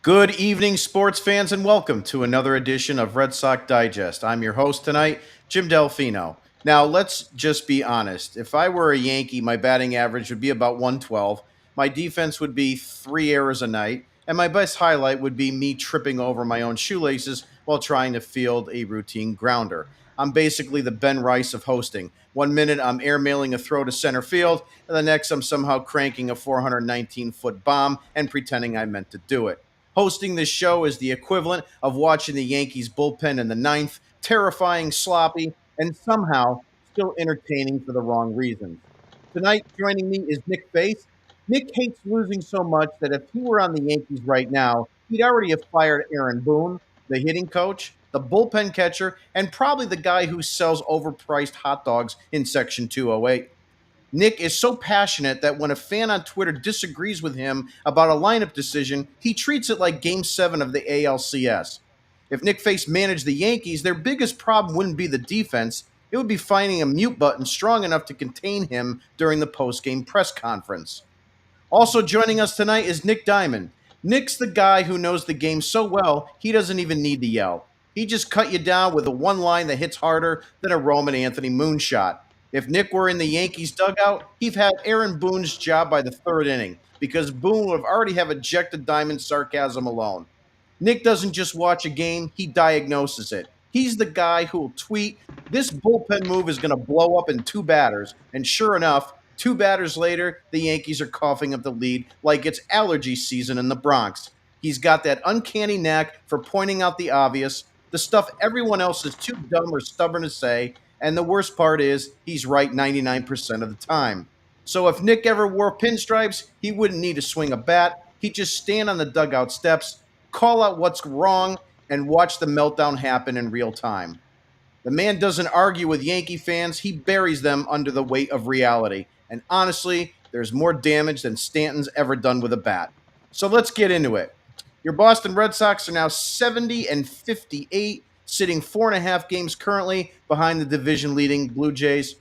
Good evening, sports fans, and welcome to another edition of Red Sox Digest. I'm your host tonight, Jim Delfino. Now, let's just be honest. If I were a Yankee, my batting average would be about 112, my defense would be 3 errors a night, and my best highlight would be me tripping over my own shoelaces while trying to field a routine grounder. I'm basically the Ben Rice of hosting. One minute I'm airmailing a throw to center field, and the next I'm somehow cranking a 419-foot bomb and pretending I meant to do it. Hosting this show is the equivalent of watching the Yankees bullpen in the ninth, terrifying, sloppy, and somehow still entertaining for the wrong reasons. Tonight, joining me is Nick Face. Nick hates losing so much that if he were on the Yankees right now, he'd already have fired Aaron Boone, the hitting coach, the bullpen catcher, and probably the guy who sells overpriced hot dogs in Section 208. Nick is so passionate that when a fan on Twitter disagrees with him about a lineup decision, he treats it like Game 7 of the ALCS. If Nick Face managed the Yankees, their biggest problem wouldn't be the defense. It would be finding a mute button strong enough to contain him during the post-game press conference. Also joining us tonight is Nick Diamond. Nick's the guy who knows the game so well, he doesn't even need to yell. He just cut you down with a one line that hits harder than a Roman Anthony moonshot. If Nick were in the Yankees dugout, he'd have Aaron Boone's job by the third inning because Boone would have already have ejected Diamond's sarcasm alone. Nick doesn't just watch a game, he diagnoses it. He's the guy who will tweet, "This bullpen move is going to blow up in two batters." And sure enough, two batters later, the Yankees are coughing up the lead like it's allergy season in the Bronx. He's got that uncanny knack for pointing out the obvious, the stuff everyone else is too dumb or stubborn to say, and the worst part is he's right 99% of the time. So if Nick ever wore pinstripes, he wouldn't need to swing a bat. He'd just stand on the dugout steps, call out what's wrong, and watch the meltdown happen in real time. The man doesn't argue with Yankee fans, he buries them under the weight of reality. And honestly, there's more damage than Stanton's ever done with a bat. So let's get into it. Your Boston Red Sox are now 70 and 58, sitting 4.5 games currently behind the division leading Blue Jays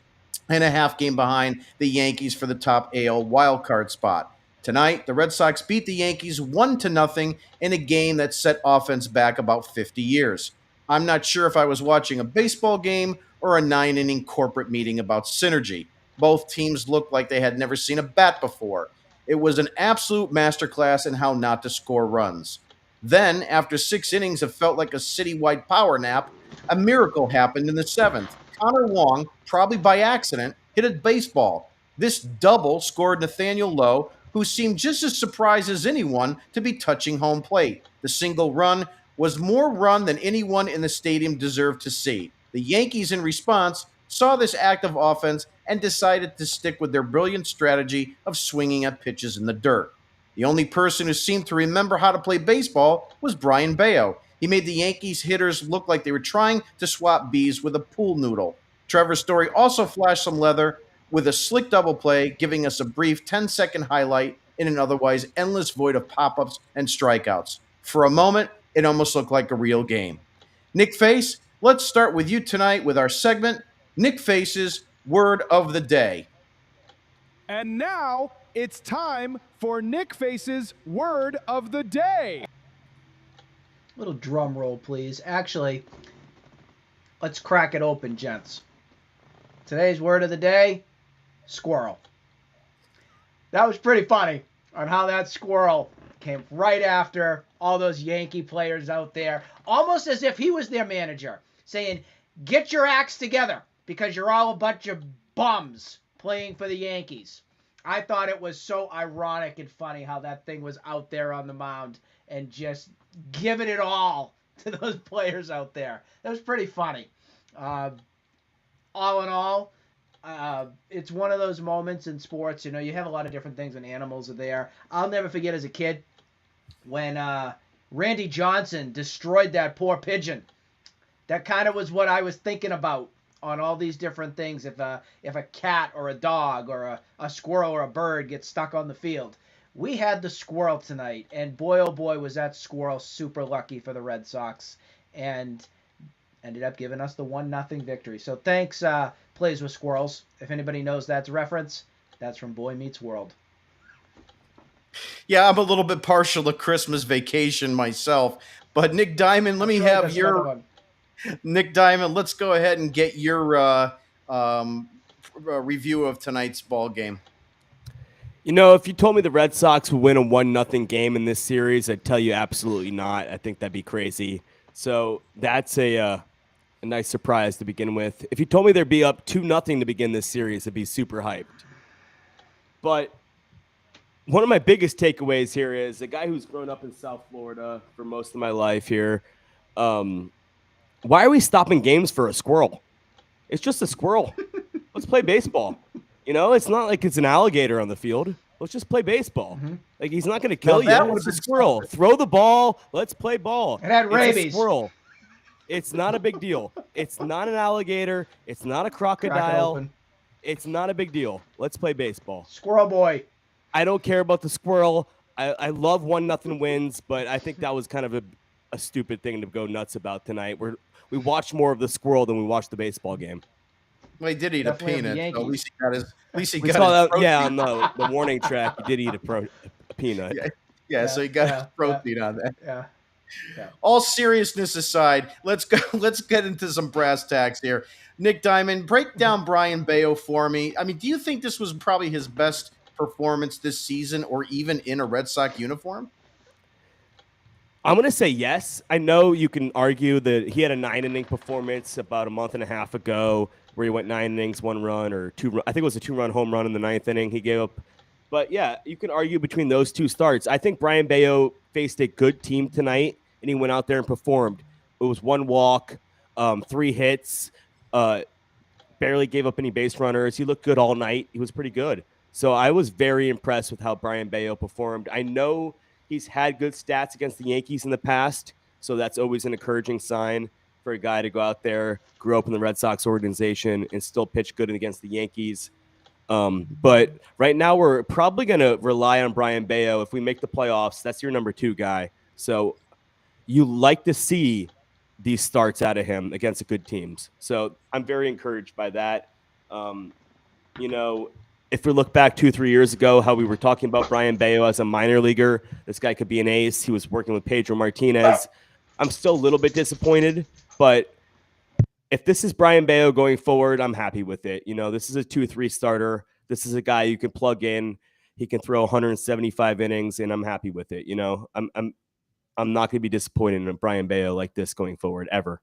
and a half game behind the Yankees for the top AL wildcard spot. Tonight, the Red Sox beat the Yankees 1-0 in a game that set offense back about 50 years. I'm not sure if I was watching a baseball game or a 9 inning corporate meeting about synergy. Both teams looked like they had never seen a bat before. It was an absolute masterclass in how not to score runs. Then, after 6 innings of felt like a citywide power nap, a miracle happened in the seventh. Connor Wong, probably by accident, hit a baseball. This double scored Nathaniel Lowe, who seemed just as surprised as anyone to be touching home plate. The single run was more run than anyone in the stadium deserved to see. The Yankees, in response, saw this act of offense and decided to stick with their brilliant strategy of swinging at pitches in the dirt. The only person who seemed to remember how to play baseball was Brian Bayo. He made the Yankees hitters look like they were trying to swap bees with a pool noodle. Trevor Story also flashed some leather with a slick double play, giving us a brief 10-second highlight in an otherwise endless void of pop ups and strikeouts. For a moment, it almost looked like a real game. Nick Face, let's start with you tonight with our segment, Nick Face's Word of the Day. And now it's time for Nick Face's Word of the Day. Little drum roll, please. Actually, let's crack it open, gents. Today's word of the day, squirrel. That was pretty funny on how that squirrel came right after all those Yankee players out there, almost as if he was their manager, saying, "Get your acts together because you're all a bunch of bums playing for the Yankees." I thought it was so ironic and funny how that thing was out there on the mound and just giving it all to those players out there. That was pretty funny. All in all, it's one of those moments in sports. You know, you have a lot of different things when animals are there. I'll never forget as a kid when Randy Johnson destroyed that poor pigeon. That kind of was what I was thinking about on all these different things. If a cat or a dog or a squirrel or a bird gets stuck on the field. We had the squirrel tonight, and boy, oh boy, was that squirrel super lucky for the Red Sox, and ended up giving us the 1-0 victory. So thanks, Plays with Squirrels. If anybody knows that's a reference, that's from Boy Meets World. Yeah, I'm a little bit partial to Christmas Vacation myself. But Nick Diamond, let That's me right. have That's another your one. Nick Diamond. Let's go ahead and get your um, review of tonight's ball game. If you told me the Red Sox would win a 1-0 game in this series, I'd tell you absolutely not. I think that'd be crazy. So that's a nice surprise to begin with. If you told me there'd be up 2-0 to begin this series, I'd be super hyped. But one of my biggest takeaways here is a guy who's grown up in South Florida for most of my life here. Why are we stopping games for a squirrel? It's just a squirrel. Let's play baseball. It's not like it's an alligator on the field. Let's just play baseball. Mm-hmm. Like, he's not going to Now, kill that you. would It's have a been squirrel. something. Throw the ball. Let's play ball. It had It's a rabies. squirrel. It's not a big deal. It's not an alligator. It's not a Crack it crocodile. open. It's not a big deal. Let's play baseball. Squirrel boy. I don't care about the squirrel. I love 1-0 wins, but I think that was kind of a stupid thing to go nuts about tonight. We watched more of the squirrel than we watched the baseball game. Well, he did eat Definitely a of the peanut. So at Yankees. least he got his. At least he We got saw his that, yeah, protein. on the warning track. He did eat a peanut. Yeah, so he got his Yeah. protein on that. Yeah. Yeah. All seriousness aside, let's go. Let's get into some brass tacks here. Nick Diamond, break down Brian Bayo for me. I mean, do you think this was probably his best performance this season, or even in a Red Sox uniform? I'm going to say yes. I know you can argue that he had a 9-inning performance about a month and a half ago where he went 9 innings, 1 run, or 2. I think it was a 2-run home run in the 9th inning he gave up. But yeah, you can argue between those two starts. I think Brian Bayo faced a good team tonight, and he went out there and performed. It was 1 walk, 3 hits, barely gave up any base runners. He looked good all night. He was pretty good. So I was very impressed with how Brian Bayo performed. I know he's had good stats against the Yankees in the past, so that's always an encouraging sign for a guy to go out there, grew up in the Red Sox organization, and still pitch good against the Yankees. But right now we're probably going to rely on Brian Bayo. If we make the playoffs, that's your number 2 guy. So you like to see these starts out of him against the good teams. So I'm very encouraged by that. If we look back 2-3 years ago, how we were talking about Brian Bayo as a minor leaguer, this guy could be an ace. He was working with Pedro Martinez. I'm still a little bit disappointed, but if this is Brian Bayo going forward, I'm happy with it. This is a 2-3 starter. This is a guy you can plug in. He can throw 175 innings, and I'm happy with it. I'm not going to be disappointed in Brian Bayo like this going forward ever.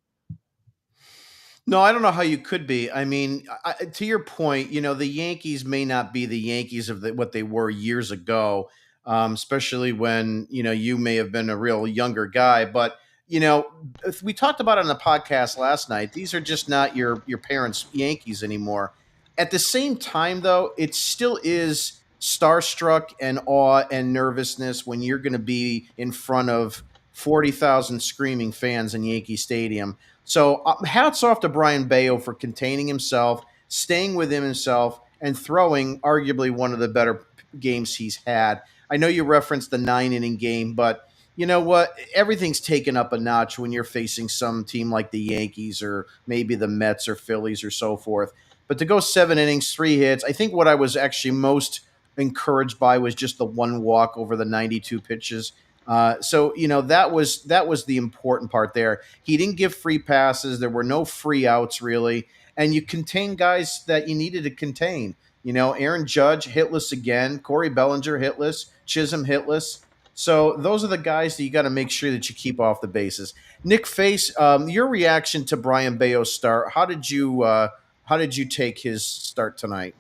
No, I don't know how you could be. I mean, to your point, the Yankees may not be the Yankees of what they were years ago, especially when, you may have been a real younger guy. But, if we talked about it on the podcast last night. These are just not your parents' Yankees anymore. At the same time, though, it still is starstruck and awe and nervousness when you're going to be in front of 40,000 screaming fans in Yankee Stadium. So hats off to Brian Bayo for containing himself, staying within himself, and throwing arguably one of the better games he's had. I know you referenced the 9-inning game, but you know what? Everything's taken up a notch when you're facing some team like the Yankees or maybe the Mets or Phillies or so forth. But to go 7 innings, 3 hits, I think what I was actually most encouraged by was just the 1 walk over the 92 pitches. So that was the important part there. He didn't give free passes. There were no free outs really, and you contained guys that you needed to contain. Aaron Judge hitless again, Corey Bellinger hitless, Chisholm hitless. So those are the guys that you got to make sure that you keep off the bases. Nick Face, your reaction to Brian Bayo's start? How did you take his start tonight?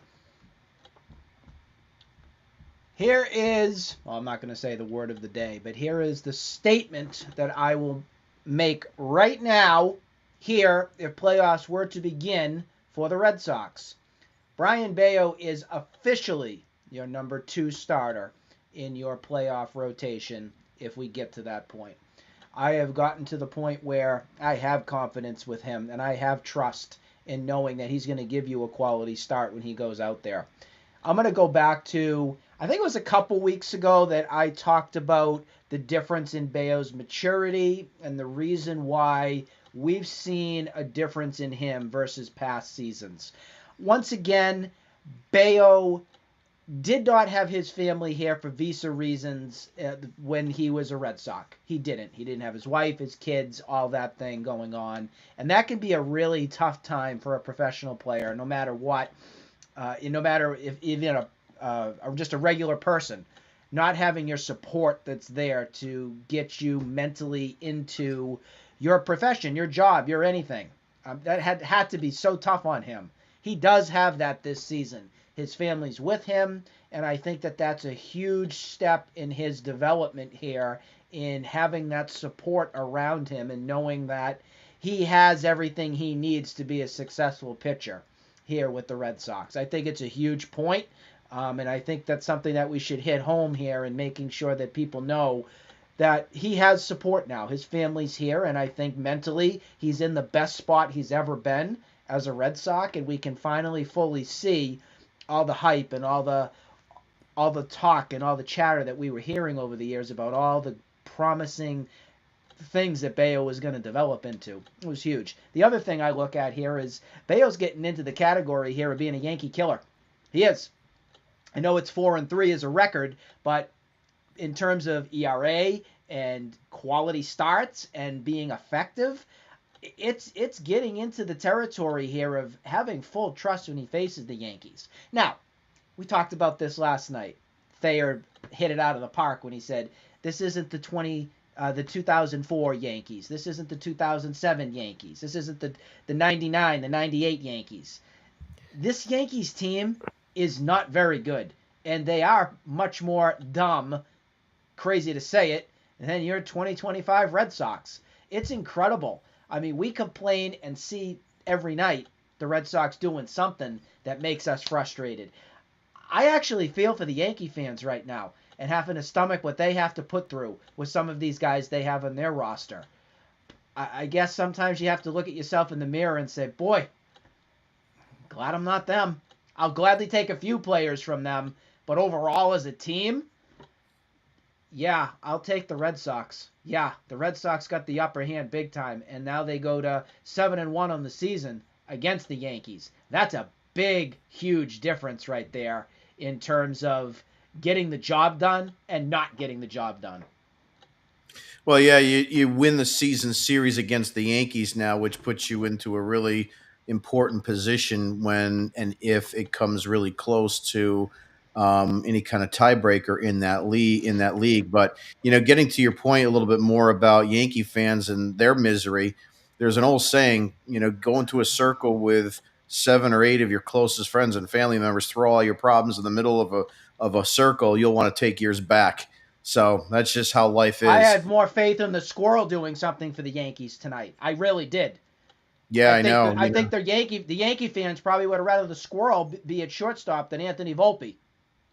Here is, well, I'm not going to say the word of the day, but here is the statement that I will make right now here if playoffs were to begin for the Red Sox. Brian Bayo is officially your number 2 starter in your playoff rotation if we get to that point. I have gotten to the point where I have confidence with him and I have trust in knowing that he's going to give you a quality start when he goes out there. I'm going to go back to, I think it was a couple weeks ago that I talked about the difference in Bayo's maturity and the reason why we've seen a difference in him versus past seasons. Once again, Bayo did not have his family here for visa reasons when he was a Red Sox. He didn't. He didn't have his wife, his kids, all that thing going on. And that can be a really tough time for a professional player, no matter what. No matter if even just a regular person, not having your support that's there to get you mentally into your profession, your job, your anything. That had to be so tough on him. He does have that this season. His family's with him, and I think that that's a huge step in his development here, in having that support around him and knowing that he has everything he needs to be a successful pitcher here with the Red Sox. I think it's a huge point, and I think that's something that we should hit home here in making sure that people know that he has support now. His family's here, and I think mentally he's in the best spot he's ever been as a Red Sox, and we can finally fully see all the hype and all the talk and all the chatter that we were hearing over the years about all the promising things that Bayo was going to develop into. It was huge. The other thing I look at here is Bayo's getting into the category here of being a Yankee killer. He is. I know it's 4-3 as a record, but in terms of ERA and quality starts and being effective, it's getting into the territory here of having full trust when he faces the Yankees. Now, we talked about this last night. Thayer hit it out of the park when he said, this isn't the 2004 Yankees. This isn't the 2007 Yankees. This isn't the 99, the 98 Yankees. This Yankees team is not very good, and they are much more dumb, crazy to say it, than your 2025 Red Sox. It's incredible. I mean, we complain and see every night the Red Sox doing something that makes us frustrated. I actually feel for the Yankee fans right now and having to stomach what they have to put through with some of these guys they have on their roster. I guess sometimes you have to look at yourself in the mirror and say, boy, glad I'm not them. I'll gladly take a few players from them, but overall as a team, yeah, I'll take the Red Sox. Yeah, the Red Sox got the upper hand big time, and now they go to 7-1 on the season against the Yankees. That's a big, huge difference right there in terms of getting the job done and not getting the job done. Well, yeah, you win the season series against the Yankees now, which puts you into a really important position when and if it comes really close to any kind of tiebreaker in that league. But getting to your point a little bit more about Yankee fans and their misery, there's an old saying, go into a circle with 7 or 8 of your closest friends and family members, throw all your problems in the middle of a circle, you'll want to take yours back. So that's just how life is. I had more faith in the Squirrel doing something for the Yankees tonight. I really did. Yeah, I know. I think the Yankee fans probably would have rather the Squirrel be at shortstop than Anthony Volpe.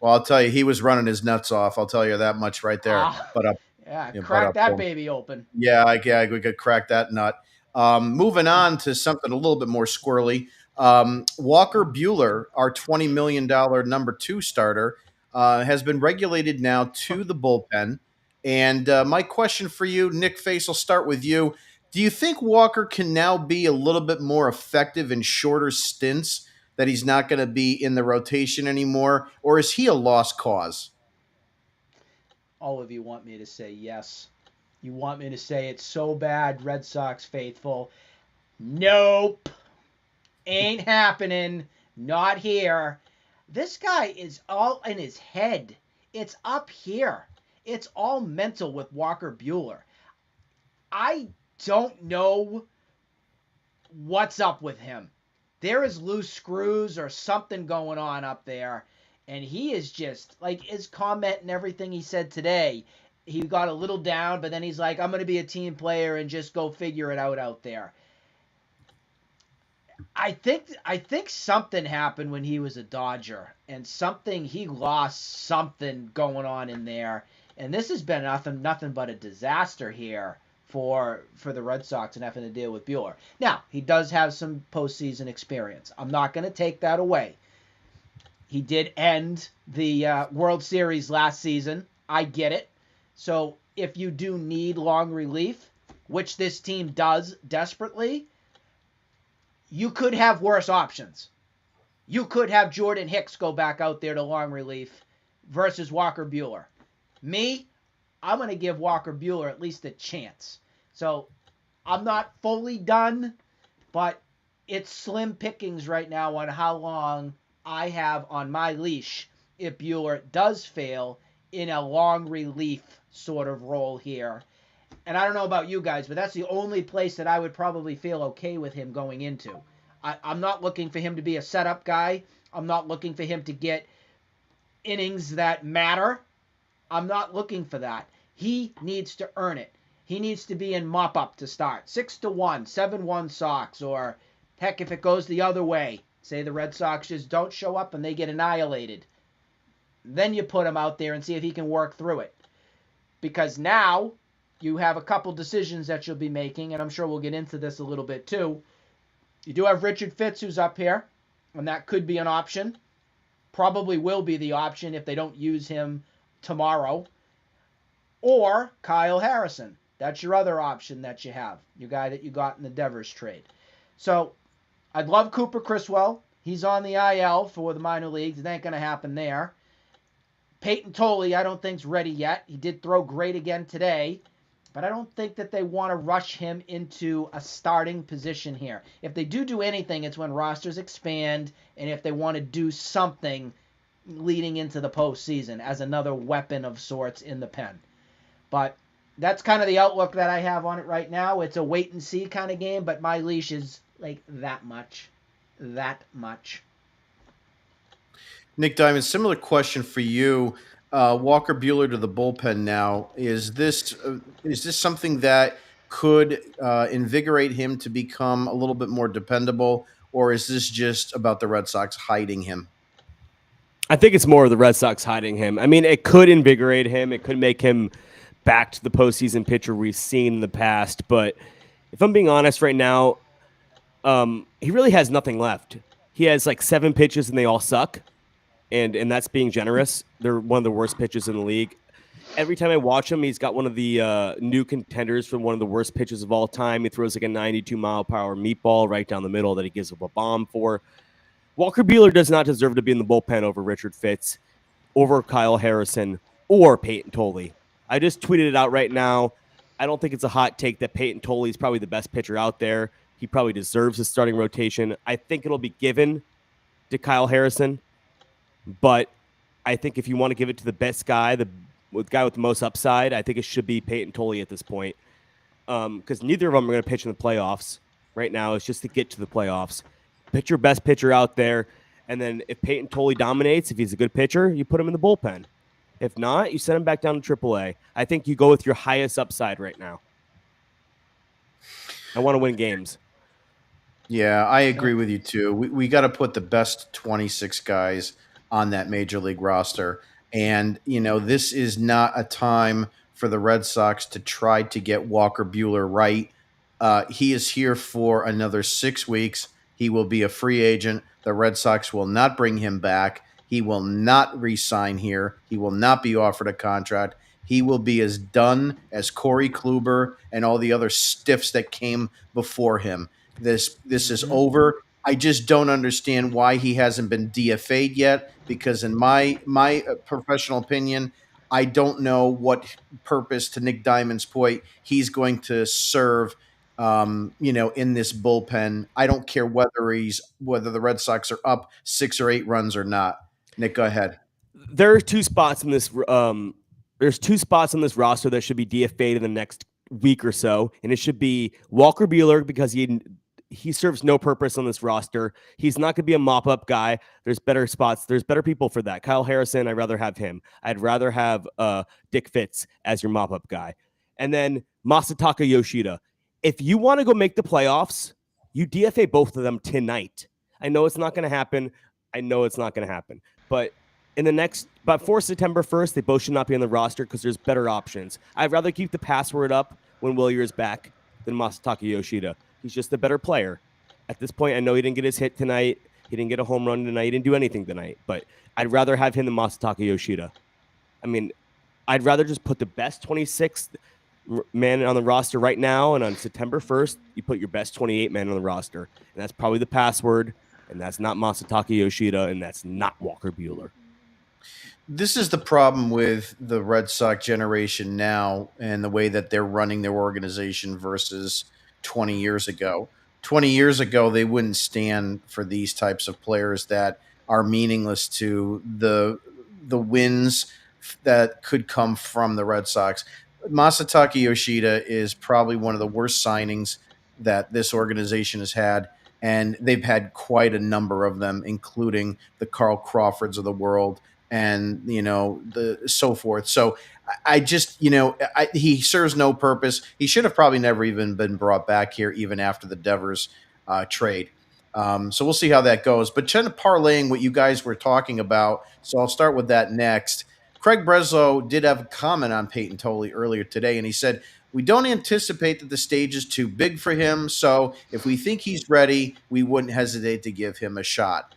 Well, I'll tell you, he was running his nuts off. I'll tell you that much right there. Crack that baby open. Yeah, we could crack that nut. Moving on to something a little bit more squirrely. Walker Buehler, our $20 million number 2 starter, has been regulated now to the bullpen. And my question for you, Nick Face, I'll start with you. Do you think Walker can now be a little bit more effective in shorter stints, that he's not going to be in the rotation anymore, or is he a lost cause? All of you want me to say yes. You want me to say it's so bad, Red Sox faithful. Nope. Ain't happening. Not here. This guy is all in his head. It's up here. It's all mental with Walker Buehler. I don't know what's up with him. There is loose screws or something going on up there. And he is just, like, his comment and everything he said today, he got a little down, but then he's like, I'm going to be a team player and just go figure it out there. I think something happened when he was a Dodger, and he lost something going on in there. And this has been nothing but a disaster here for the Red Sox and having to deal with Buehler. Now, he does have some postseason experience. I'm not going to take that away. He did end the World Series last season. I get it. So if you do need long relief, which this team does desperately, you could have worse options. You could have Jordan Hicks go back out there to long relief versus Walker Buehler. Me, I'm going to give Walker Buehler at least a chance. So I'm not fully done, but it's slim pickings right now on how long I have on my leash if Buehler does fail in a long relief sort of role here. And I don't know about you guys, but that's the only place that I would probably feel okay with him going into. I'm not looking for him to be a setup guy. I'm not looking for him to get innings that matter. I'm not looking for that. He needs to earn it. He needs to be in mop-up to start. 6-1, 7-1 Sox, or heck, if it goes the other way, say the Red Sox just don't show up and they get annihilated. Then you put him out there and see if he can work through it. Because now you have a couple decisions that you'll be making, and I'm sure we'll get into this a little bit too. You do have Richard Fitz who's up here, and that could be an option. Probably will be the option if they don't use him tomorrow. Or Kyle Harrison. That's your other option that you have, your guy that you got in the Devers trade. So I'd love Cooper Criswell. He's on the IL for the minor leagues. It ain't going to happen there. Peyton Tolley, I don't think's ready yet. He did throw great again today, but I don't think that they want to rush him into a starting position here. If they do anything, it's when rosters expand and if they want to do something leading into the postseason as another weapon of sorts in the pen. But that's kind of the outlook that I have on it right now. It's a wait and see kind of game, but my leash is like that much. That much. Nick Diamond, similar question for you. Walker Buehler to the bullpen now. Is this something that could invigorate him to become a little bit more dependable, or is this just about the Red Sox hiding him? I think it's more of the Red Sox hiding him. I mean, it could invigorate him. It could make him back to the postseason pitcher we've seen in the past. But if I'm being honest right now, he really has nothing left. He has like 7 pitches and they all suck. And that's being generous. They're one of the worst pitches in the league. Every time I watch him, he's got one of the new contenders for one of the worst pitches of all time. He throws like a 92-mile-per-hour meatball right down the middle that he gives up a bomb for. Walker Buehler does not deserve to be in the bullpen over Richard Fitz, over Kyle Harrison, or Peyton Tolley. I just tweeted it out right now. I don't think it's a hot take that Peyton Tolley is probably the best pitcher out there. He probably deserves a starting rotation. I think it'll be given to Kyle Harrison. But I think if you want to give it to the best guy, the guy with the most upside, I think it should be Peyton Tolley at this point. Because neither of them are going to pitch in the playoffs right now. It's just to get to the playoffs. Pick your best pitcher out there. And then if Peyton Tolley dominates, if he's a good pitcher, you put him in the bullpen. If not, you send him back down to AAA. I think you go with your highest upside right now. I want to win games. Yeah, I agree with you too. We got to put the best 26 guys on that major league roster. And, this is not a time for the Red Sox to try to get Walker Buehler right. He is here for another 6 weeks. He will be a free agent. The Red Sox will not bring him back. He will not re-sign here. He will not be offered a contract. He will be as done as Corey Kluber and all the other stiffs that came before him. This is over. I just don't understand why he hasn't been DFA'd yet, because in my professional opinion, I don't know what purpose, to Nick Diamond's point, he's going to serve in this bullpen. I don't care whether the Red Sox are up 6 or 8 runs or not. Nick, go ahead. There are 2 spots in this. There's 2 spots on this roster that should be DFA'd in the next week or so, and it should be Walker Buehler because he serves no purpose on this roster. He's not going to be a mop-up guy. There's better spots. There's better people for that. Kyle Harrison, I'd rather have him. I'd rather have Dick Fitz as your mop-up guy. And then Masataka Yoshida. If you want to go make the playoffs, you DFA both of them tonight. I know it's not going to happen. But before September 1st, they both should not be on the roster because there's better options. I'd rather keep the password up when Willier is back than Masataka Yoshida. He's just a better player. At this point, I know he didn't get his hit tonight. He didn't get a home run tonight. He didn't do anything tonight. But I'd rather have him than Masataka Yoshida. I mean, I'd rather just put the best 26th man on the roster right now, and on September 1st, you put your best 28 man on the roster. And that's probably the password. and that's not Masataka Yoshida, and that's not Walker Buehler. This is the problem with the Red Sox generation now and the way that they're running their organization versus 20 years ago. 20 years ago, they wouldn't stand for these types of players that are meaningless to the wins that could come from the Red Sox. Masataka Yoshida is probably one of the worst signings that this organization has had, and they've had quite a number of them, including the Carl Crawfords of the world and the so forth. So I just he serves no purpose. He should have probably never even been brought back here, even after the Devers trade. So we'll see how that goes. But kind of parlaying what you guys were talking about, so I'll start with that next. Craig Breslow did have a comment on Peyton Tolley earlier today, and he said, "We don't anticipate that the stage is too big for him, so if we think he's ready, we wouldn't hesitate to give him a shot."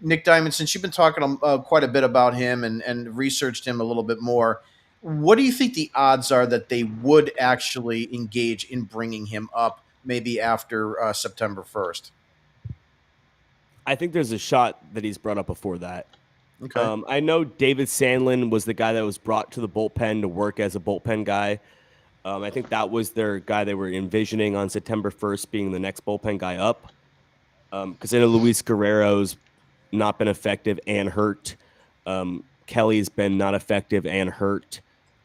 Nick Diamond, since you've been talking quite a bit about him and researched him a little bit more, what do you think the odds are that they would actually engage in bringing him up maybe after September 1st? I think there's a shot that he's brought up before that. Okay. I know David Sandlin was the guy that was brought to the bullpen to work as a bullpen guy. I think that was their guy they were envisioning on September 1st being the next bullpen guy up. Because I know Luis Guerrero's not been effective and hurt. Kelly's been not effective and hurt.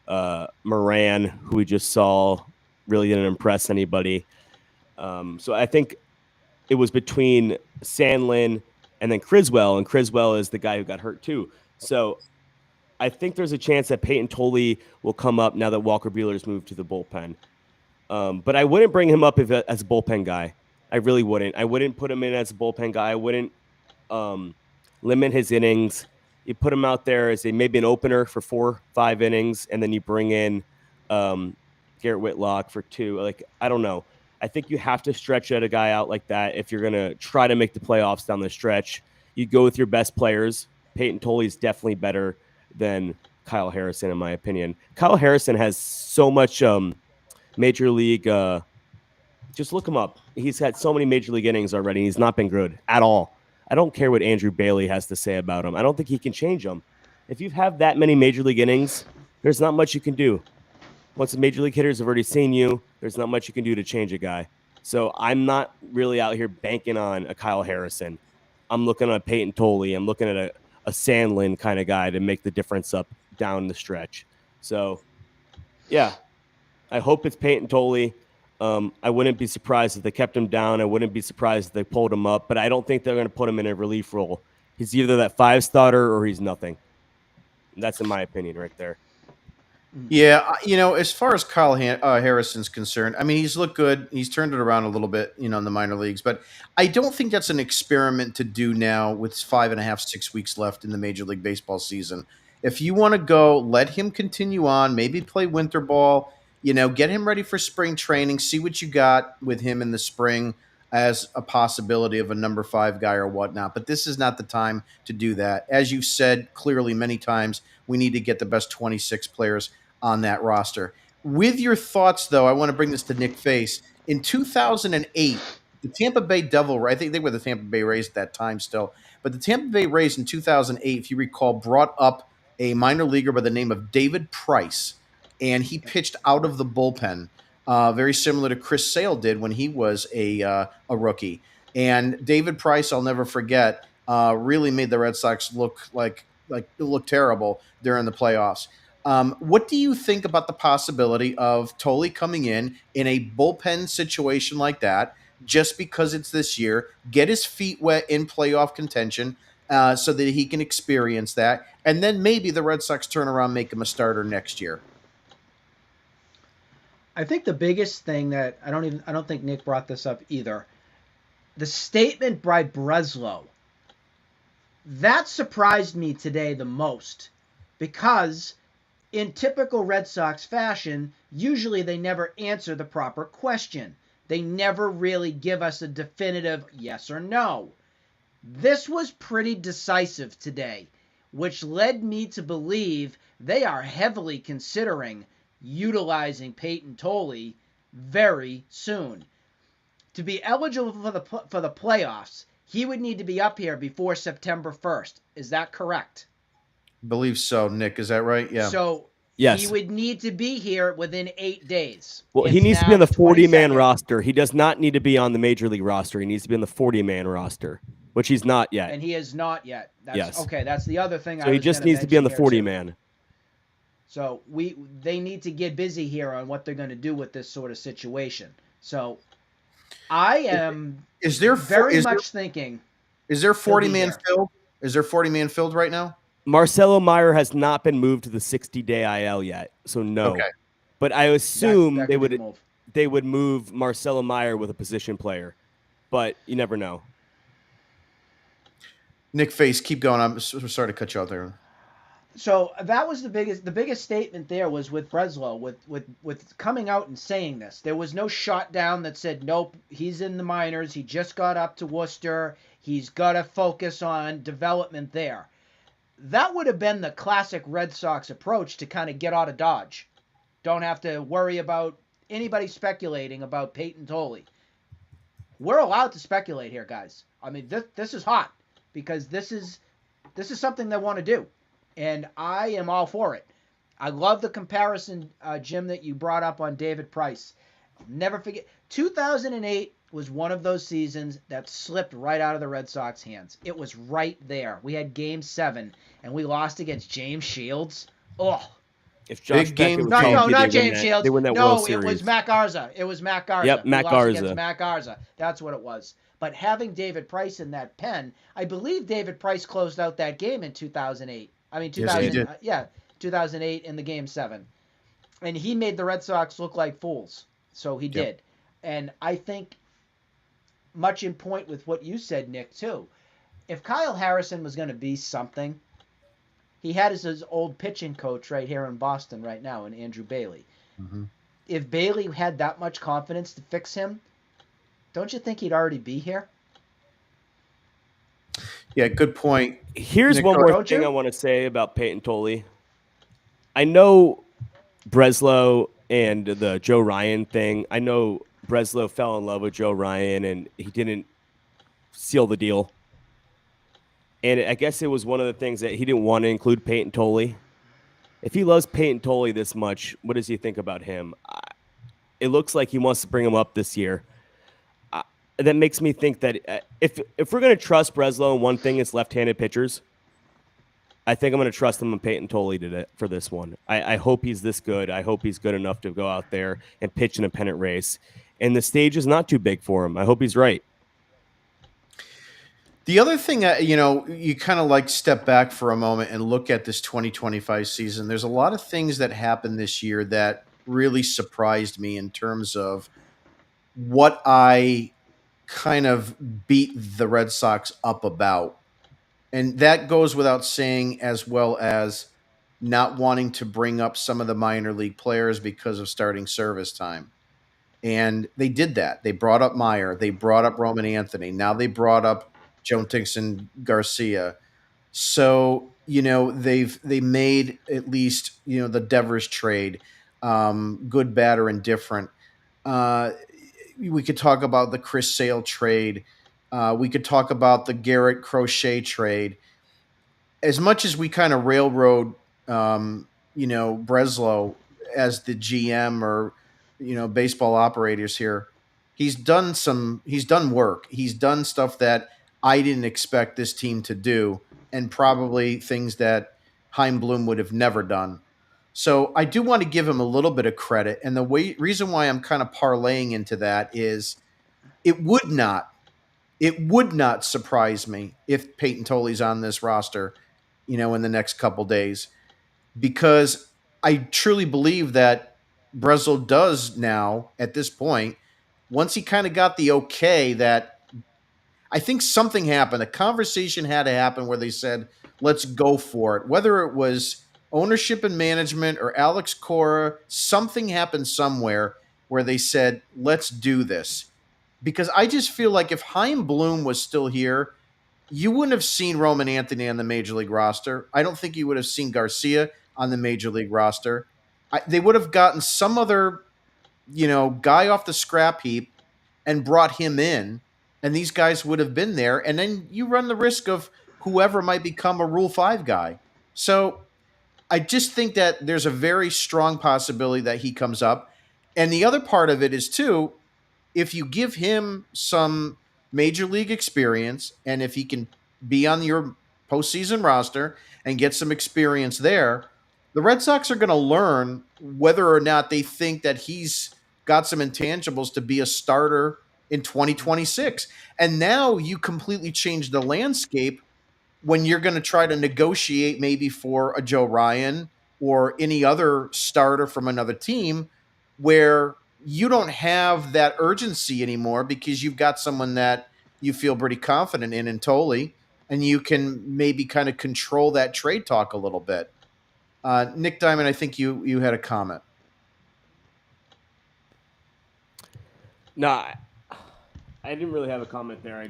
Moran, who we just saw, really didn't impress anybody. So I think it was between Sandlin and then Criswell, and Criswell is the guy who got hurt too. So I think there's a chance that Peyton Tolley will come up now that Walker Buehler's moved to the bullpen. But I wouldn't bring him up as a bullpen guy. I really wouldn't. I wouldn't put him in as a bullpen guy. I wouldn't limit his innings. You put him out there as maybe an opener for 4-5 innings, and then you bring in Garrett Whitlock for 2. Like, I don't know. I think you have to stretch a guy out like that if you're going to try to make the playoffs down the stretch. You go with your best players. Peyton Tolley is definitely better than Kyle Harrison, in my opinion. Kyle Harrison has so much major league. Just look him up. He's had so many major league innings already. He's not been good at all. I don't care what Andrew Bailey has to say about him. I don't think he can change him. If you have that many major league innings, there's not much you can do. Once the major league hitters have already seen you, there's not much you can do to change a guy. So I'm not really out here banking on a Kyle Harrison. I'm looking at Peyton Tolley. I'm looking at a Sandlin kind of guy to make the difference up down the stretch. So, yeah, I hope it's Peyton Tolley. I wouldn't be surprised if they kept him down. I wouldn't be surprised if they pulled him up, but I don't think they're going to put him in a relief role. He's either that 5 starter or he's nothing. That's in my opinion right there. Yeah, as far as Kyle Harrison's concerned, I mean, he's looked good. He's turned it around a little bit, in the minor leagues. But I don't think that's an experiment to do now with 5.5, 6 weeks left in the Major League Baseball season. If you want to go, let him continue on, maybe play winter ball, get him ready for spring training, see what you got with him in the spring as a possibility of a number 5 guy or whatnot. But this is not the time to do that. As you've said clearly many times, we need to get the best 26 players on that roster. With your thoughts, though, I want to bring this to Nick Face. In 2008, the Tampa Bay Devil, I think they were the Tampa Bay Rays at that time still, but the Tampa Bay Rays in 2008, if you recall, brought up a minor leaguer by the name of David Price, and he pitched out of the bullpen, very similar to Chris Sale did when he was a rookie. And David Price, I'll never forget, really made the Red Sox look terrible during the playoffs. What do you think about the possibility of Tolley coming in a bullpen situation like that, just because it's this year, get his feet wet in playoff contention so that he can experience that, and then maybe the Red Sox turn around, make him a starter next year? I think the biggest thing that I don't think Nick brought this up either. The statement by Breslow, that surprised me today the most, because in typical Red Sox fashion, usually they never answer the proper question. They never really give us a definitive yes or no. This was pretty decisive today, which led me to believe they are heavily considering utilizing Peyton Tolley very soon. To be eligible for the playoffs, He would need to be up here before September 1st. Is that correct? Believe so, Nick. Is that right? Yeah. So Yes. he would need to be here within 8 days. Well, he It's needs to be now on the the 40-man 22nd. roster. He does not need to be on the major league roster. He needs to be on the 40-man roster, which he's not yet. And he is not yet. That's, Yes. Okay, that's the other thing. So he just needs to be on the 40-man. So they need to get busy here on what they're going to do with this sort of situation. So I am thinking. Is there 40-man filled? Is there 40-man filled right now? Marcelo Meyer has not been moved to the 60-day IL yet, so no. Okay. But I assume That they would move Marcelo Meyer with a position player, but you never know. Nick Face, keep going. I'm sorry to cut you out there. So that was the biggest statement there was with Breslow, with coming out and saying this. There was no shot down that said, nope, he's in the minors. He just got up to Worcester. He's got to focus on development there. That would have been the classic Red Sox approach to kind of get out of Dodge. Don't have to worry about anybody speculating about Peyton Tolley. We're allowed to speculate here, guys. I mean, this is hot because this is something they want to do. And I am all for it. I love the comparison, Jim, that you brought up on David Price. I'll never forget. 2008 was one of those seasons that slipped right out of the Red Sox hands. It was right there. We had Game 7, and we lost against James Shields. Oh. If Josh Beckett was No, not James Shields. They win that World No, Series. it was Matt Garza. Yep, Matt Garza. Against Matt Garza. That's what it was. But having David Price in that pen, I believe David Price closed out that game in 2008. I mean, 2008 in the Game 7. And he made the Red Sox look like fools. So he did. And I think, much in point with what you said, Nick, too, if Kyle Harrison was going to be something, he had his old pitching coach right here in Boston right now, in Andrew Bailey. Mm-hmm. If Bailey had that much confidence to fix him, don't you think he'd already be here? Yeah, good point. Here's one more thing I want to say about Peyton Tolley. I know Breslow and the Joe Ryan thing. I know Breslow fell in love with Joe Ryan and he didn't seal the deal. And I guess it was one of the things that he didn't want to include Peyton Tolley. If he loves Peyton Tolley this much, what does he think about him? It looks like he wants to bring him up this year. That makes me think that if we're going to trust Breslow in one thing, it's left-handed pitchers. I think I'm going to trust him on Peyton Tolley for this one. I hope he's this good. I hope he's good enough to go out there and pitch in a pennant race. And the stage is not too big for him. I hope he's right. The other thing, you kind of like step back for a moment and look at this 2025 season. There's a lot of things that happened this year that really surprised me in terms of what I kind of beat the Red Sox up about. And that goes without saying, as well as not wanting to bring up some of the minor league players because of starting service time. And they did that. They brought up Meyer. They brought up Roman Anthony. Now they brought up Joe Dixon Garcia. So, they made at least, the Devers trade, good, bad, or indifferent. We could talk about the Chris Sale trade. We could talk about the Garrett Crochet trade. As much as we kind of railroad, Breslow as the GM or, baseball operators here, he's done work. He's done stuff that I didn't expect this team to do, and probably things that Chaim Bloom would have never done. So I do want to give him a little bit of credit. And the reason why I'm kind of parlaying into that is it would not surprise me if Peyton Tolley's on this roster, in the next couple days, because I truly believe that Breslow does now at this point, once he kind of got the okay, that I think something happened. A conversation had to happen where they said, let's go for it. Whether it was ownership and management or Alex Cora, something happened somewhere where they said, let's do this. Because I just feel like if Chaim Bloom was still here, you wouldn't have seen Roman Anthony on the Major League roster. I don't think you would have seen Garcia on the Major League roster. They would have gotten some other, guy off the scrap heap and brought him in and these guys would have been there. And then you run the risk of whoever might become a Rule 5 guy. So I just think that there's a very strong possibility that he comes up. And the other part of it is, too, if you give him some major league experience and if he can be on your postseason roster and get some experience there, the Red Sox are going to learn whether or not they think that he's got some intangibles to be a starter in 2026. And now you completely change the landscape when you're going to try to negotiate maybe for a Joe Ryan or any other starter from another team where you don't have that urgency anymore because you've got someone that you feel pretty confident in Tolle, and you can maybe kind of control that trade talk a little bit. Nick Diamond, I think you had a comment. No, I didn't really have a comment there. I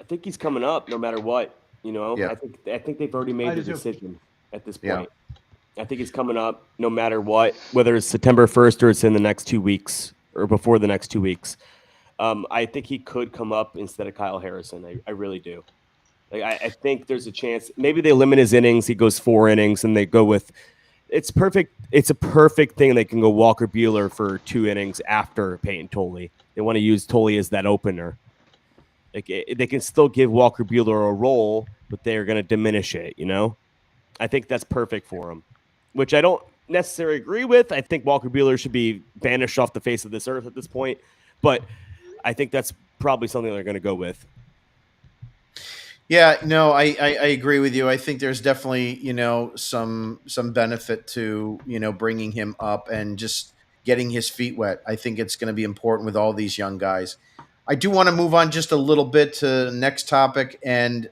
think he's coming up no matter what. Yeah. I think they've already made I the do too. decision at this Yeah. point. I think he's coming up no matter what, whether it's September 1st or it's in the next 2 weeks or before the next 2 weeks. I think he could come up instead of Kyle Harrison. I really do. I think there's a chance. Maybe they limit his innings. He goes 4 innings, and they go with. It's perfect. It's a perfect thing. They can go Walker Buehler for 2 innings after Peyton Tolle. They want to use Tolle as that opener. They can still give Walker Buehler a role, but they're going to diminish it. I think that's perfect for him, which I don't necessarily agree with. I think Walker Buehler should be banished off the face of this earth at this point, but I think that's probably something they're going to go with. Yeah, no, I agree with you. I think there's definitely, some benefit to, bringing him up and just getting his feet wet. I think it's going to be important with all these young guys. I do want to move on just a little bit to the next topic. And,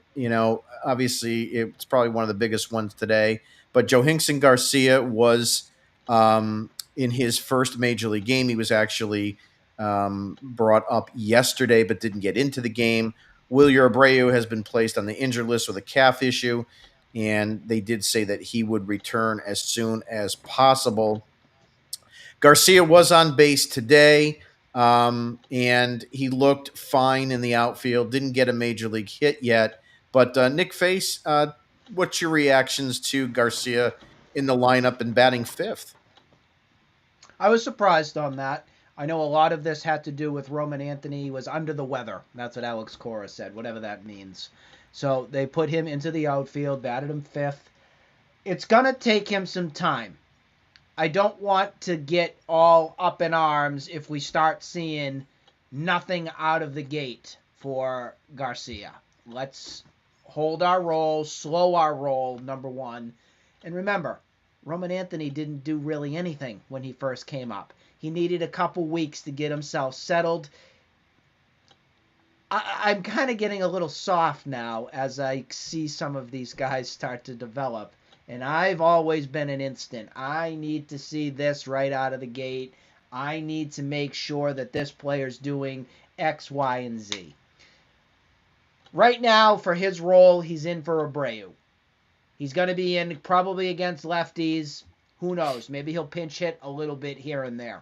obviously it's probably one of the biggest ones today. But Johinson Garcia was in his first major league game. He was actually brought up yesterday, but didn't get into the game. Wilyer Abreu has been placed on the injured list with a calf issue, and they did say that he would return as soon as possible. Garcia was on base today, and he looked fine in the outfield. Didn't get a major league hit yet. But Nick Face, what's your reactions to Garcia in the lineup and batting 5th? I was surprised on that. I know a lot of this had to do with Roman Anthony was under the weather. That's what Alex Cora said, whatever that means. So they put him into the outfield, batted him 5th. It's going to take him some time. I don't want to get all up in arms if we start seeing nothing out of the gate for Garcia. Let's hold our roll, slow our roll, number one. And remember, Roman Anthony didn't do really anything when he first came up. He needed a couple weeks to get himself settled. I'm kind of getting a little soft now as I see some of these guys start to develop. And I've always been an instant. I need to see this right out of the gate. I need to make sure that this player's doing X, Y, and Z. Right now, for his role, he's in for Abreu. He's going to be in probably against lefties. Who knows? Maybe he'll pinch hit a little bit here and there.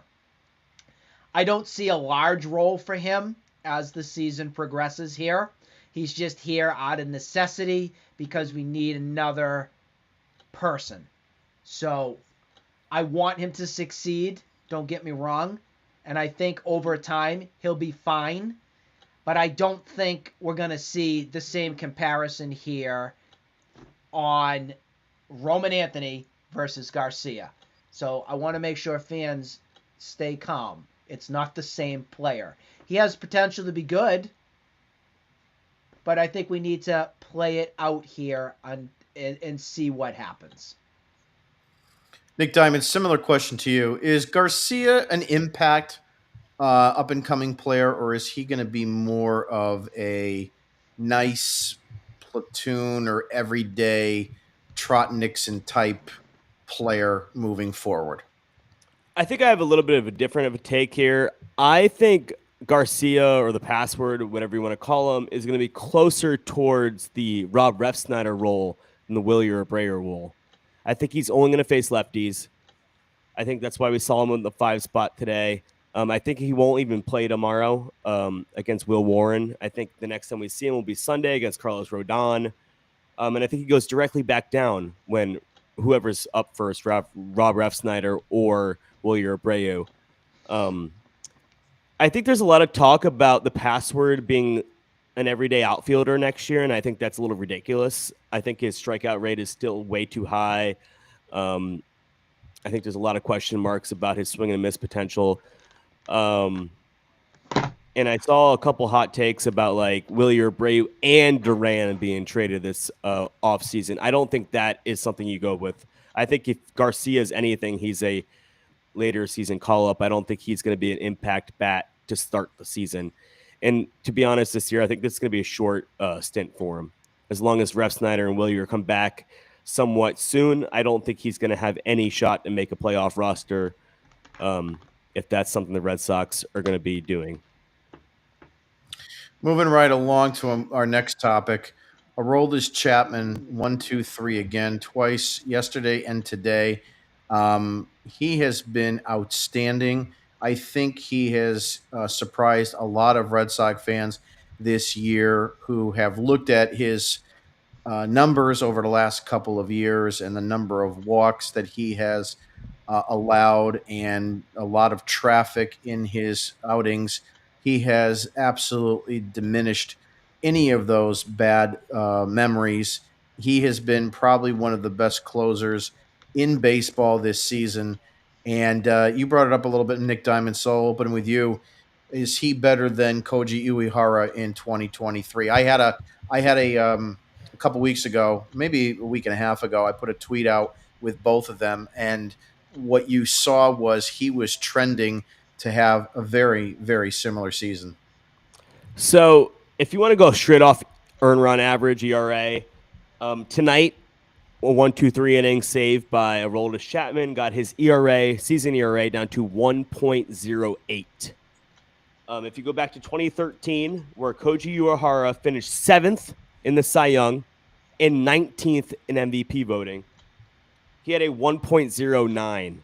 I don't see a large role for him as the season progresses here. He's just here out of necessity because we need another person. So I want him to succeed. Don't get me wrong. And I think over time he'll be fine. But I don't think we're going to see the same comparison here on Roman Anthony versus Garcia. So I want to make sure fans stay calm. It's not the same player. He has potential to be good, but I think we need to play it out here and see what happens. Nick Diamond, similar question to you. Is Garcia an impact up-and-coming player, or is he going to be more of a nice platoon or everyday Trot Nixon type player moving forward? I think I have a little bit of a different take here. I think Garcia, or the password, whatever you want to call him, is going to be closer towards the Rob Refsnyder role than the Wilyer Abreu role. I think he's only going to face lefties. I think that's why we saw him in the 5 spot today. I think he won't even play tomorrow against Will Warren. I think the next time we see him will be Sunday against Carlos Rodon. And I think he goes directly back down when whoever's up first, Rob Refsnyder or Wilyer Abreu. I think there's a lot of talk about the password being an everyday outfielder next year, and I think that's a little ridiculous. I think his strikeout rate is still way too high. I think there's a lot of question marks about his swing and miss potential. And I saw a couple hot takes about like Wilyer Abreu and Duran being traded this offseason. I don't think that is something you go with. I think if Garcia is anything, he's a later season call up. I don't think he's going to be an impact bat to start the season. And to be honest, this year, I think this is going to be a short stint for him. As long as Refsnyder and Wilyer come back somewhat soon, I don't think he's going to have any shot to make a playoff roster if that's something the Red Sox are going to be doing. Moving right along to our next topic, Aroldis Chapman, 1, 2, 3 again, twice yesterday and today. He has been outstanding. I think he has surprised a lot of Red Sox fans this year who have looked at his numbers over the last couple of years and the number of walks that he has allowed and a lot of traffic in his outings. He has absolutely diminished any of those bad memories. He has been probably one of the best closers in baseball this season. And you brought it up a little bit, Nick Diamond. So I'll open with you. Is he better than Koji Uehara in 2023? I had a couple weeks ago, maybe a week and a half ago, I put a tweet out with both of them, and what you saw was he was trending to have a very, very similar season. So if you want to go straight off earn run average ERA, tonight, a 1-2-3 inning saved by Aroldis Chapman got his season ERA down to 1.08. If you go back to 2013, where Koji Uehara finished 7th in the Cy Young and 19th in MVP voting, he had a 1.09.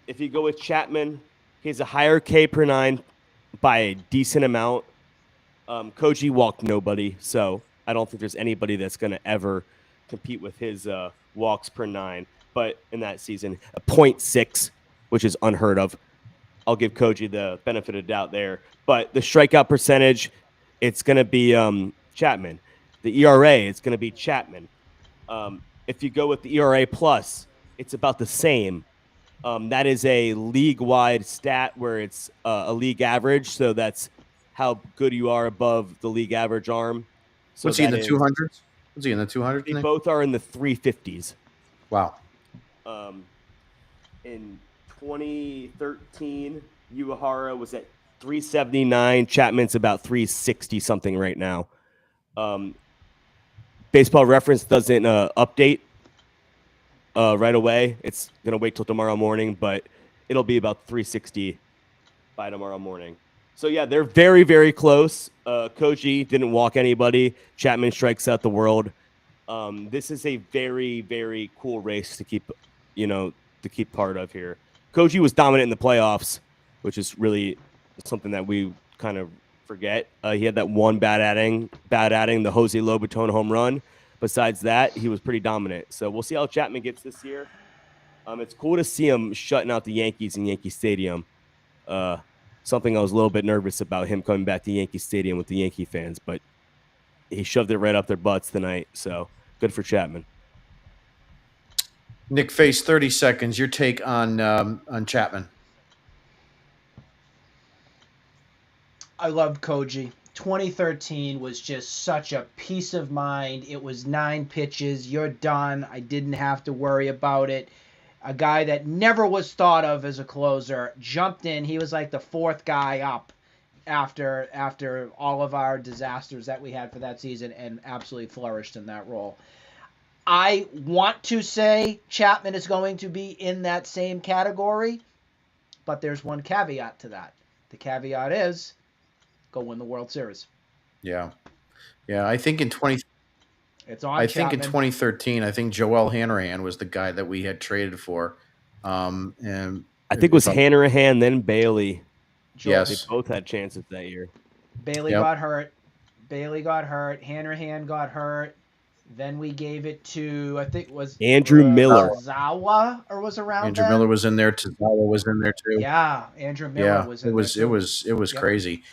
If you go with Chapman, he has a higher K per 9 by a decent amount. Koji walked nobody, so I don't think there's anybody that's going to ever compete with his walks per 9. But in that season, a 0.6, which is unheard of. I'll give Koji the benefit of the doubt there. But the strikeout percentage, it's going to be Chapman. The ERA, it's going to be Chapman. If you go with the ERA plus, it's about the same. That is a league-wide stat where it's a league average, so that's how good you are above the league average arm. So What's he in the 200s? Was he in the 200s? They both are in the 350s. Wow. In 2013, Uehara was at 379. Chapman's about 360 something right now. Baseball Reference doesn't update right away. It's going to wait till tomorrow morning, but it'll be about 360 by tomorrow morning. So, yeah, they're very, very close. Koji didn't walk anybody. Chapman strikes out the world. This is a very, very cool race to keep part of here. Koji was dominant in the playoffs, which is really something that we kind of forget. He had that one bad outing, the Jose Lobaton home run. Besides that, he was pretty dominant. So we'll see how Chapman gets this year. It's cool to see him shutting out the Yankees in Yankee Stadium. Something I was a little bit nervous about, him coming back to Yankee Stadium with the Yankee fans, but he shoved it right up their butts tonight. So good for Chapman. Nick Face, 30 seconds. Your take on Chapman. I loved Koji. 2013 was just such a peace of mind. It was 9 pitches. You're done. I didn't have to worry about it. A guy that never was thought of as a closer jumped in. He was like the 4th guy up after all of our disasters that we had for that season and absolutely flourished in that role. I want to say Chapman is going to be in that same category, but there's one caveat to that. The caveat is go win the World Series. Yeah. I think in Chapman. Think in 2013, I think Joel Hanrahan was the guy that we had traded for, and I think it was Hanrahan, then Bailey. Yes. They both had chances that year. Bailey got hurt. Hanrahan got hurt. Then we gave it to, I think it was Andrew Miller. Zawa or was around Andrew then. Miller was in there. Tazawa was in there too. Yeah, Andrew Miller was in there too. It was crazy.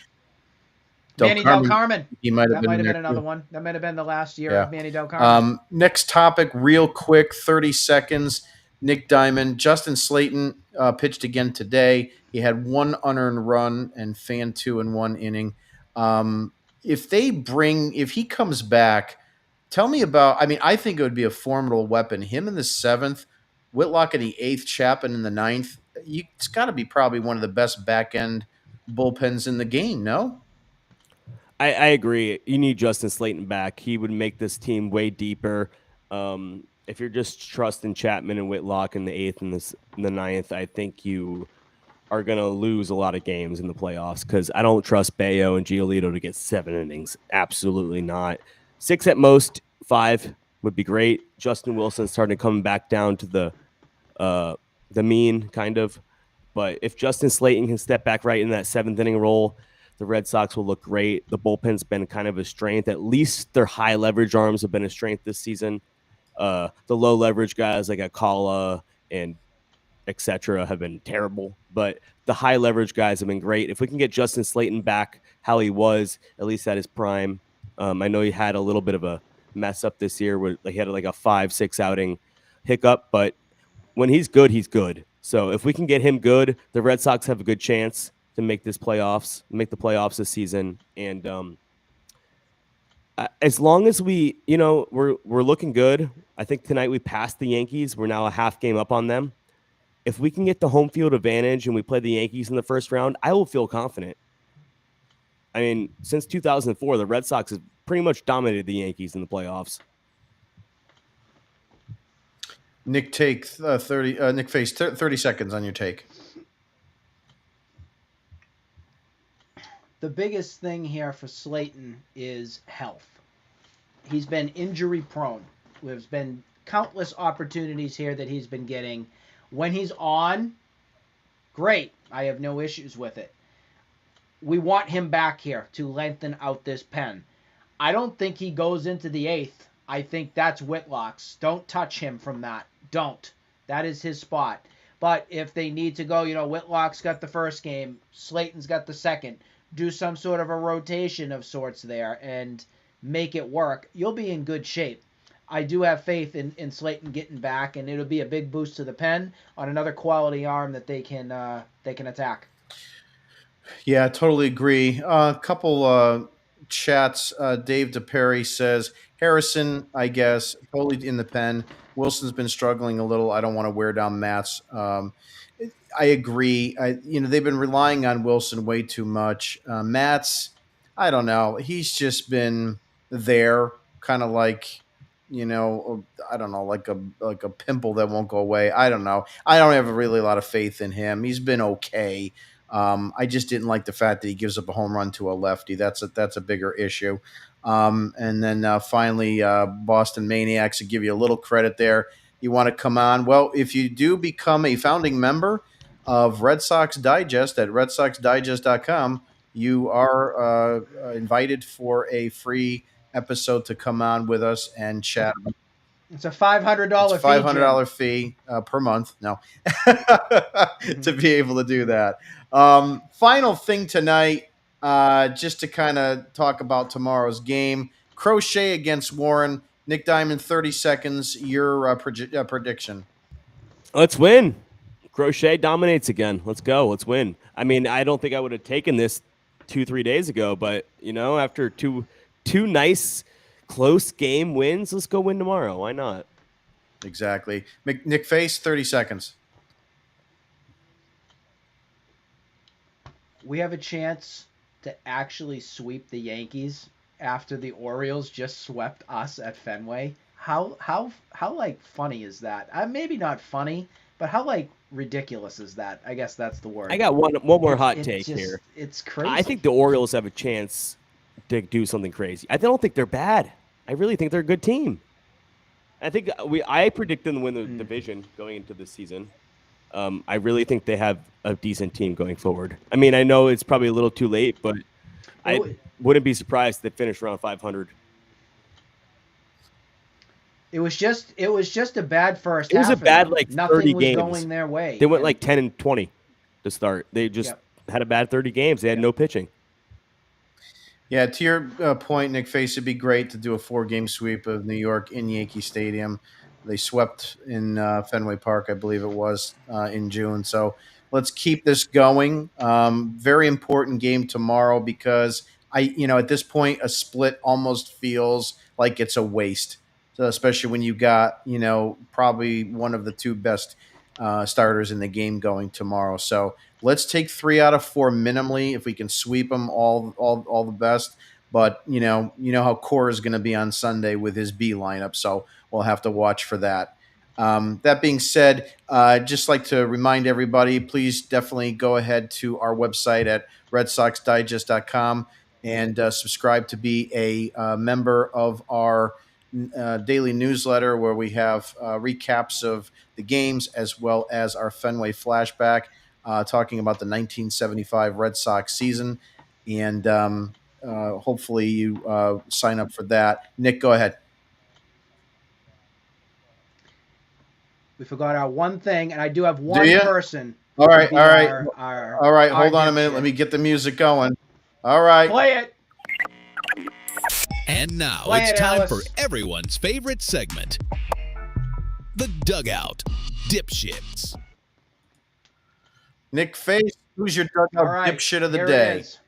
Manny Del Carmen. He might have been in there another too. one. That might have been the last year of Manny Del Carmen. Next topic, real quick, 30 seconds. Nick Diamond. Justin Slayton pitched again today. He had one unearned run and fanned 2 in 1 inning. If he comes back, tell me about, I think it would be a formidable weapon. Him in the 7th, Whitlock in the 8th, Chapin in the 9th. It's got to be probably one of the best back end bullpens in the game, no? I agree. You need Justin Slayton back. He would make this team way deeper. If you're just trusting Chapman and Whitlock in the 8th and the 9th, I think you are going to lose a lot of games in the playoffs because I don't trust Bayo and Giolito to get 7 innings. Absolutely not. 6 at most, 5 would be great. Justin Wilson starting coming back down to the mean, kind of. But if Justin Slayton can step back right in that 7th inning role, the Red Sox will look great. The bullpen's been kind of a strength. At least their high leverage arms have been a strength this season. The low leverage guys like Akala and etc. have been terrible, but the high leverage guys have been great. If we can get Justin Slayton back how he was, at least at his prime. I know he had a little bit of a mess up this year where he had like a 5-6 outing hiccup, but when he's good, he's good. So if we can get him good, the Red Sox have a good chance to make the playoffs this season. And as long as we're looking good. I think tonight we passed the Yankees. We're now a half game up on them. If we can get the home field advantage and we play the Yankees in the first round, I will feel confident. I mean, since 2004, the Red Sox have pretty much dominated the Yankees in the playoffs. Nick, take 30. Nick Face, 30 seconds on your take. The biggest thing here for Slayton is health. He's been injury prone. There's been countless opportunities here that he's been getting. When he's on, great. I have no issues with it. We want him back here to lengthen out this pen. I don't think he goes into the 8th. I think that's Whitlock's. Don't touch him from that. Don't. That is his spot. But if they need to go, Whitlock's got the first game, Slayton's got the second, do some sort of a rotation of sorts there and make it work, you'll be in good shape. I do have faith in Slayton getting back, and it'll be a big boost to the pen on another quality arm that they can attack. Yeah, I totally agree. A couple chats. Dave DePerry says, Harrison, I guess, totally in the pen. Wilson's been struggling a little. I don't want to wear down Matt's. I agree. They've been relying on Wilson way too much. Matt's, I don't know. He's just been there, kind of like, I don't know, like a pimple that won't go away. I don't know. I don't have really a lot of faith in him. He's been okay. I just didn't like the fact that he gives up a home run to a lefty. That's a bigger issue. And then finally, Boston Maniacs, to give you a little credit there. You want to come on? Well, if you do become a founding member of Red Sox Digest at redsoxdigest.com, you are invited for a free episode to come on with us and chat. It's a $500 fee. $500 fee per month. No, to be able to do that. Final thing tonight, just to kind of talk about tomorrow's game. Crochet against Warren. Nick Diamond, 30 seconds. Your prediction. Let's win. Crochet dominates again. Let's go. Let's win. I mean, I don't think I would have taken this 2-3 days ago, but after two nice close game wins, let's go win tomorrow. Why not? Exactly. Nick Face, 30 seconds. We have a chance to actually sweep the Yankees after the Orioles just swept us at Fenway. How like funny is that? Maybe not funny, but how like ridiculous is that? I guess that's the word. I got one more hot take here. It's crazy. I think the Orioles have a chance to do something crazy. I don't think they're bad. I really think they're a good team. I think I predict them to win the division going into this season. I really think they have a decent team going forward. I mean, I know it's probably a little too late, but I wouldn't be surprised if they finish around 500. It was just a bad first It was half a for bad them. like 30 Nothing was games. going their way. They went like 10 and 20 to start. They just Yep. had a bad 30 games. They had no pitching. Yeah, to your point, Nick Face, it'd be great to do a 4-game sweep of New York in Yankee Stadium. They swept in Fenway Park, I believe it was, in June. So let's keep this going. Very important game tomorrow because at this point, a split almost feels like it's a waste. So especially when you got, probably one of the two best starters in the game going tomorrow. So let's take 3 out of 4 minimally. If we can sweep them, all the best. But how Core is going to be on Sunday with his B lineup, so we'll have to watch for that. That being said, I'd just like to remind everybody, please definitely go ahead to our website at redsoxdigest.com and subscribe to be a member of our daily newsletter where we have recaps of the games as well as our Fenway flashback, talking about the 1975 Red Sox season. And hopefully you sign up for that. Nick, go ahead. We forgot our one thing, and I do have Do one ya? person. All right, to be all right, our all right. our Hold on a minute. dipshit. Let me get the music going. All right. Play it. And now Play it's it, time Alice. for everyone's favorite segment, The Dugout Dipshits. Nick Face, who's your dugout All right, dipshit of the here day? it is.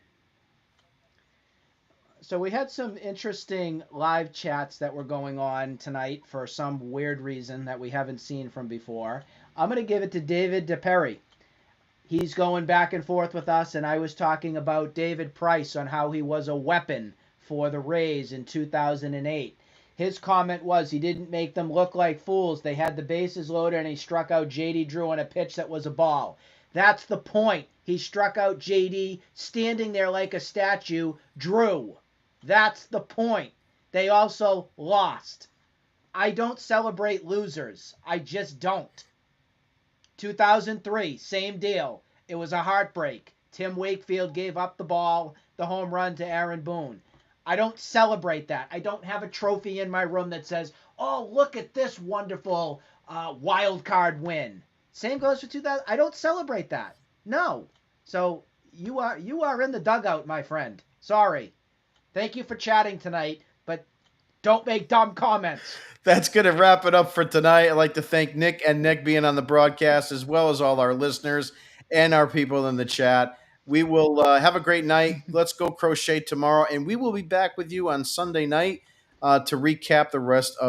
So we had some interesting live chats that were going on tonight for some weird reason that we haven't seen from before. I'm going to give it to David DePerry. He's going back and forth with us, and I was talking about David Price on how he was a weapon for the Rays in 2008. His comment was he didn't make them look like fools. They had the bases loaded, and he struck out J.D. Drew on a pitch that was a ball. That's the point. He struck out J.D. standing there like a statue. Drew. That's the point. They also lost. I don't celebrate losers. I just don't. 2003, same deal. It was a heartbreak. Tim Wakefield gave up the home run to Aaron Boone. I don't celebrate that. I don't have a trophy in my room that says, oh, look at this wonderful wild card win. Same goes for 2000. I don't celebrate that. No. So you are in the dugout, my friend. Sorry. Thank you for chatting tonight, but don't make dumb comments. That's going to wrap it up for tonight. I'd like to thank Nick and Nick being on the broadcast, as well as all our listeners and our people in the chat. We will have a great night. Let's go crochet tomorrow, and we will be back with you on Sunday night to recap the rest of